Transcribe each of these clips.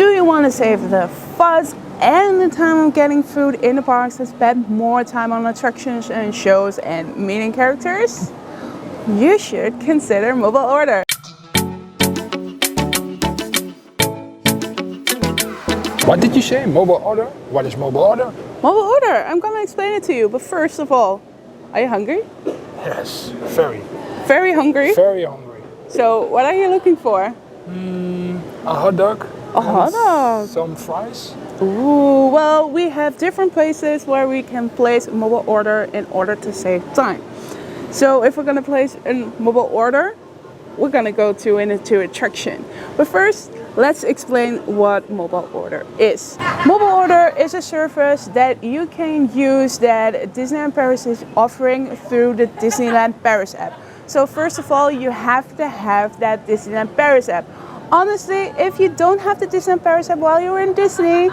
Do you want to save the fuss and the time of getting food in the parks and spend more time on attractions and shows and meeting characters? You should consider mobile order. What did you say? Mobile order? What is mobile order? Mobile order, I'm going to explain it to you, but first of all, are you hungry? Yes, very. Very hungry? Very hungry. So, what are you looking for? A hot dog. A hot dog. Some fries. Ooh, well, we have different places where we can place a mobile order in order to save time. So if we're going to place a mobile order, we're going to go to into attraction. But first, let's explain what mobile order is. Mobile order is a service that you can use that Disneyland Paris is offering through the Disneyland Paris app. So first of all, you have to have that Disneyland Paris app. Honestly, if you don't have the Disneyland Paris app while you're in Disney,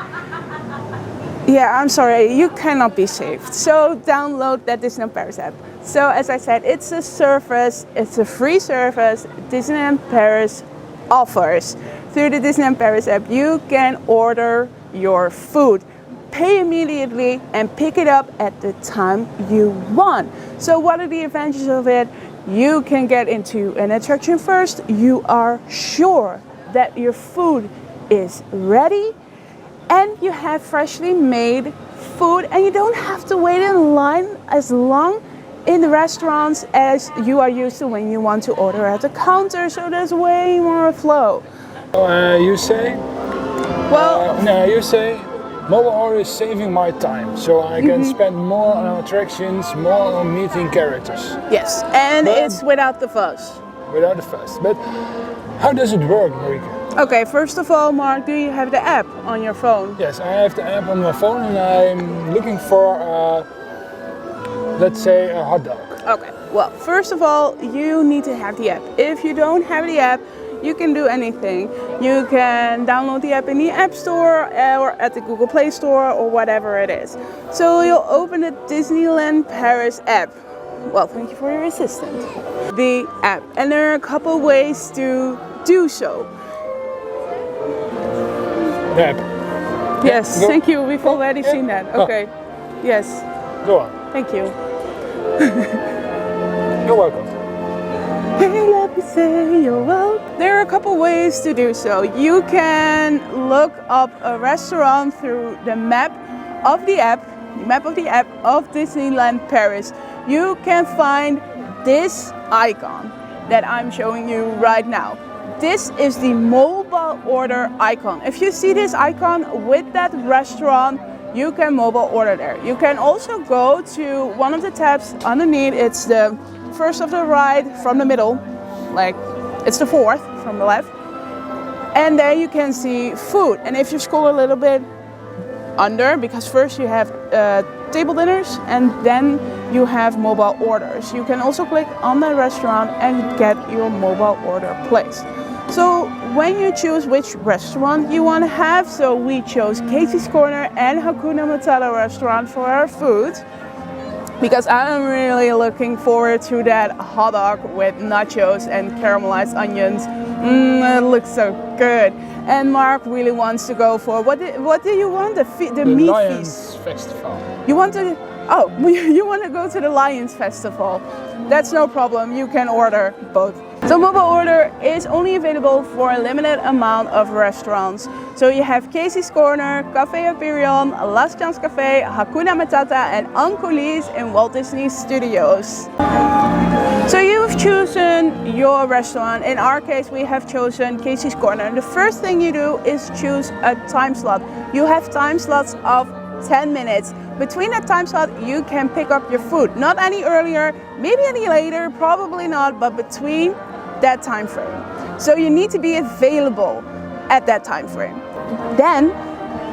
yeah, I'm sorry, you cannot be saved. So download that Disneyland Paris app. So as I said, it's a service, it's a free service Disneyland Paris offers. Through the Disneyland Paris app, you can order your food, pay immediately, and pick it up at the time you want. So what are the advantages of it? You can get into an attraction first. You are sure that your food is ready and you have freshly made food, and you don't have to wait in line as long in the restaurants as you are used to when you want to order at the counter. So there's way more flow. You say? Well, no, you say mobile order is saving my time, so I can spend more on attractions, more on meeting characters. yes, and But- it's without the fuss. Without the fuss. But how does it work, Marika? Okay, first of all, Mark, do you have the app on your phone? Yes, I have the app on my phone and I'm looking for, let's say, a hot dog. Okay, well, first of all, you need to have the app. If you don't have the app, you can do anything. You can download the app in the App Store or at the Google Play Store or whatever it is. So you'll open the Disneyland Paris app. Well, thank you for your assistance. The app. And there are a couple ways to do so. The app. Yes, go. thank you. We've already seen that. Okay. Yes, Go on. thank you. You're welcome. Hey, let me say you're welcome. There are a couple ways to do so. You can look up a restaurant through the map of the app of Disneyland Paris. You can find this icon that I'm showing you right now. This is the mobile order icon. If you see this icon with that restaurant, you can mobile order there. You can also go to one of the tabs underneath. It's the first of the right from the middle, like it's the fourth from the left. And there you can see food. And if you scroll a little bit under, because first you have table dinners and then you have mobile orders. You can also click on the restaurant and get your mobile order placed. So when you choose which restaurant you want to have, so we chose Casey's Corner and Hakuna Matata restaurant for our food, because I'm really looking forward to that hot dog with nachos and caramelized onions. It looks so good. And Mark really wants to go for, what do you want? The meat Lions feast. Festival. You want to, oh, you want to go to the Lions Festival. That's no problem, you can order both. So mobile order is only available for a limited amount of restaurants. So you have Casey's Corner, Café Hyperion, Las Chans Café, Hakuna Matata and Ancolis in Walt Disney Studios. So you've chosen your restaurant. In our case, we have chosen Casey's Corner. The first thing you do is choose a time slot. You have time slots of 10 minutes. Between that time slot, you can pick up your food. Not any earlier, maybe any later, probably not, but between that time frame. So you need to be available at that time frame. Then,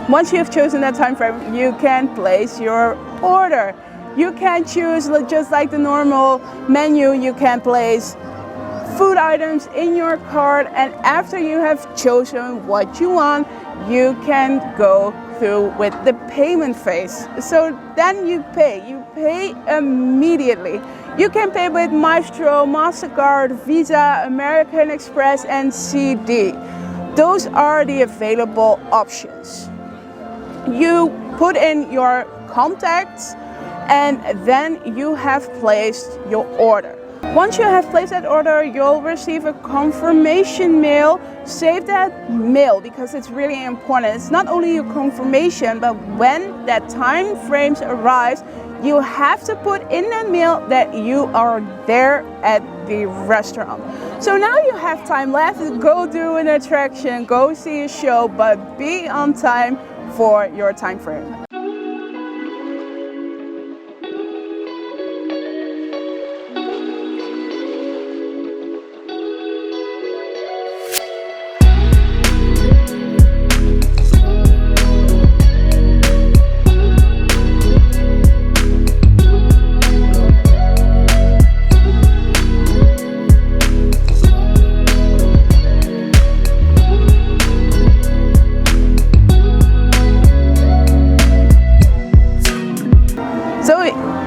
once you have chosen that time frame, you can place your order. You can choose, just like the normal menu, you can place food items in your cart, and after you have chosen what you want, you can go through with the payment phase. So then you pay immediately. You can pay with Maestro, MasterCard, Visa, American Express and CD. Those are the available options. You put in your contacts and then you have placed your order. Once you have placed that order, you'll receive a confirmation mail. Save that mail because it's really important. It's not only your confirmation, but when that time frames arrives, you have to put in that mail that you are there at the restaurant. So now you have time left to go do an attraction, go see a show, but be on time for your time frame.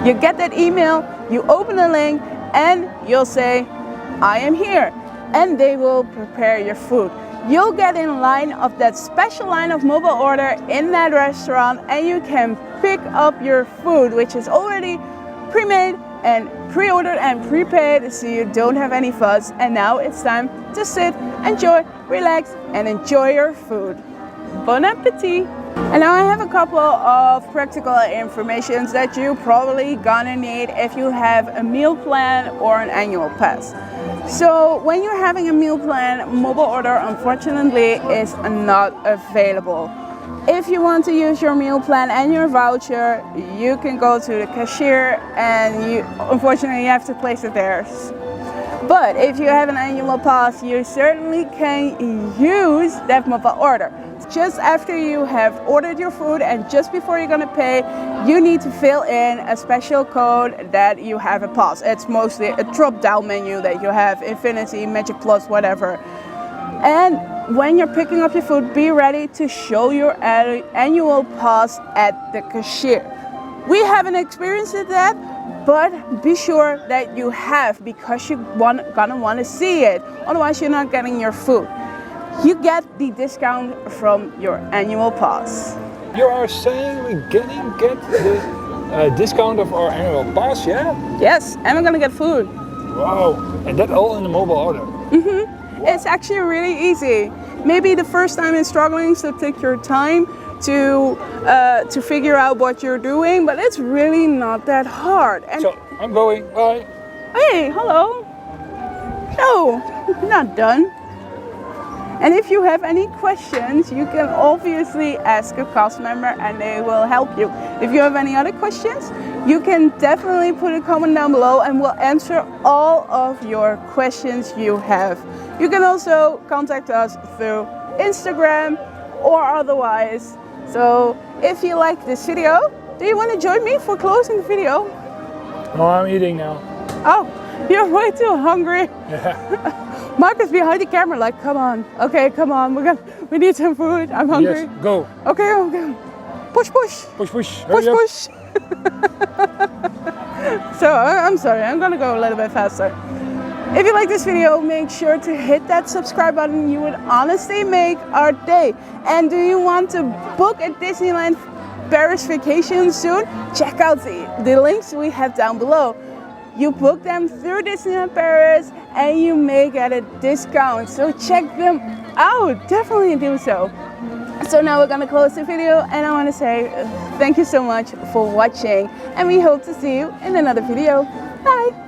You get that email, you open the link, and you'll say, I am here. And they will prepare your food. You'll get in line of that special line of mobile order in that restaurant, and you can pick up your food, which is already pre-made and pre-ordered and prepaid, so you don't have any fuss. And now it's time to sit, enjoy, relax, and enjoy your food. Bon appetit! And now I have a couple of practical informations that you probably gonna need if you have a meal plan or an annual pass. So when you're having a meal plan, mobile order unfortunately is not available. If you want to use your meal plan and your voucher, you can go to the cashier and unfortunately you have to place it there. But if you have an annual pass, you certainly can use that mobile order. Just after you have ordered your food and just before you're gonna pay, you need to fill in a special code that you have a pass. It's mostly a drop-down menu that you have, Infinity, Magic Plus, whatever. And when you're picking up your food, be ready to show your annual pass at the cashier. We haven't experienced that, but be sure that you have, because you're gonna want to see it. Otherwise, you're not getting your food. You get the discount from your annual pass. You are saying we get the discount of our annual pass, yeah? Yes, and we're gonna get food. Wow, and that all in the mobile order? Mm-hmm. Wow. It's actually really easy. Maybe the first time is struggling, so take your time to figure out what you're doing, but it's really not that hard. And so, I'm going, bye. Hey, hello. No, you're not done. And if you have any questions, you can obviously ask a cast member and they will help you. If you have any other questions, you can definitely put a comment down below and we'll answer all of your questions you have. You can also contact us through Instagram or otherwise. So if you like this video, do you want to join me for closing the video? No, I'm eating now. Oh, you're way too hungry. Yeah. Marcus behind the camera, like, come on. Okay, come on. We need some food. I'm hungry. Yes, go. Okay, okay. Push, push. Push, push. Push, push. So, I'm sorry. I'm gonna go a little bit faster. If you like this video, make sure to hit that subscribe button. You would honestly make our day. And do you want to book a Disneyland Paris vacation soon? Check out the links we have down below. You book them through Disneyland Paris and you may get a discount. So check them out, definitely do so. So now we're gonna close the video and I wanna say thank you so much for watching and we hope to see you in another video. Bye.